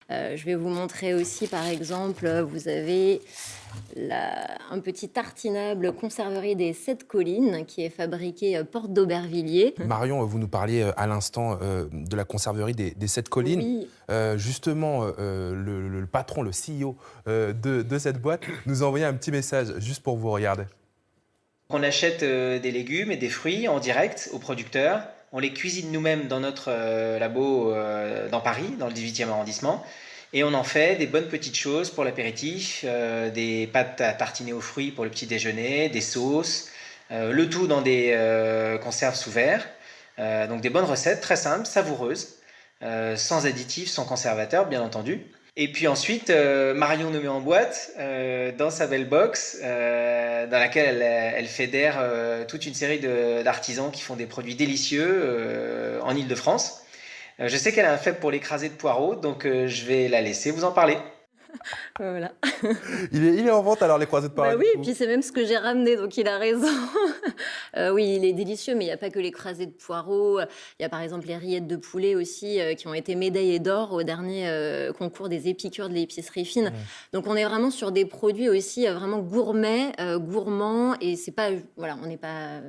Je vais vous montrer aussi, par exemple, vous avez un petit tartinable conserverie des 7 collines qui est fabriqué porte d'Aubervilliers. Marion, vous nous parliez à l'instant de la conserverie des 7 collines. Oui, Justement, le patron, le CEO de cette boîte, nous a envoyé un petit message juste pour vous. Regarder. On achète des légumes et des fruits en direct aux producteurs. On les cuisine nous-mêmes dans notre labo dans Paris, dans le 18e arrondissement. Et on en fait des bonnes petites choses pour l'apéritif, des pâtes à tartiner aux fruits pour le petit déjeuner, des sauces, le tout dans des conserves sous verre. Donc des bonnes recettes, très simples, savoureuses, sans additifs, sans conservateurs, bien entendu. Et puis ensuite, Marion nous met en boîte dans sa belle box dans laquelle elle fédère toute une série d'artisans qui font des produits délicieux en Île-de-France. Je sais qu'elle a un faible pour l'écrasé de poireaux, donc je vais la laisser vous en parler. voilà. Il est en vente alors, les croisés de Bah Paris, oui, du et coup. puis c'est même ce que j'ai ramené, donc il a raison. Oui, il est délicieux, mais il n'y a pas que les crasés de poireaux. Il y a par exemple les rillettes de poulet aussi, qui ont été médaillées d'or au dernier concours des épicures de l'épicerie fine. Mmh. Donc on est vraiment sur des produits aussi vraiment gourmets, gourmands, et c'est pas, voilà, on n'est pas,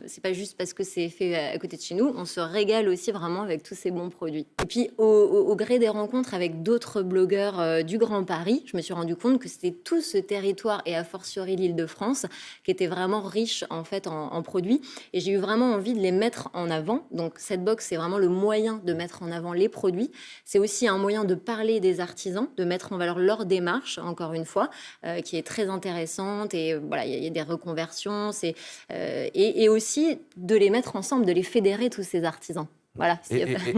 c'est pas juste parce que c'est fait à côté de chez nous. On se régale aussi vraiment avec tous ces bons produits. Et puis au gré des rencontres avec d'autres blogueurs du Grand Paris, je me suis rendu compte que c'était tout ce territoire, et a fortiori l'Île-de-France, qui était vraiment riche en fait en produits. Et j'ai eu vraiment envie de les mettre en avant. Donc cette box, c'est vraiment le moyen de mettre en avant les produits. C'est aussi un moyen de parler des artisans, de mettre en valeur leur démarche, encore une fois, qui est très intéressante. Et voilà, il y a des reconversions. Et aussi de les mettre ensemble, de les fédérer, tous ces artisans. Voilà.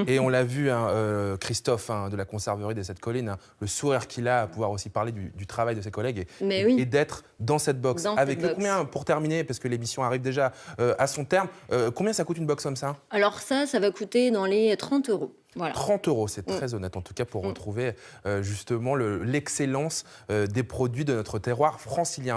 Et on l'a vu, hein, Christophe, hein, de la conserverie des 7 collines, hein, le sourire qu'il a à pouvoir aussi parler du travail de ses collègues Mais oui, et d'être dans cette box. dans Avec cette box. combien, pour terminer, parce que l'émission arrive déjà à son terme, combien ça coûte une box comme ça? Alors ça va coûter dans les 30 euros. Voilà. 30 euros, c'est très honnête en tout cas pour retrouver justement l'excellence des produits de notre terroir francilien.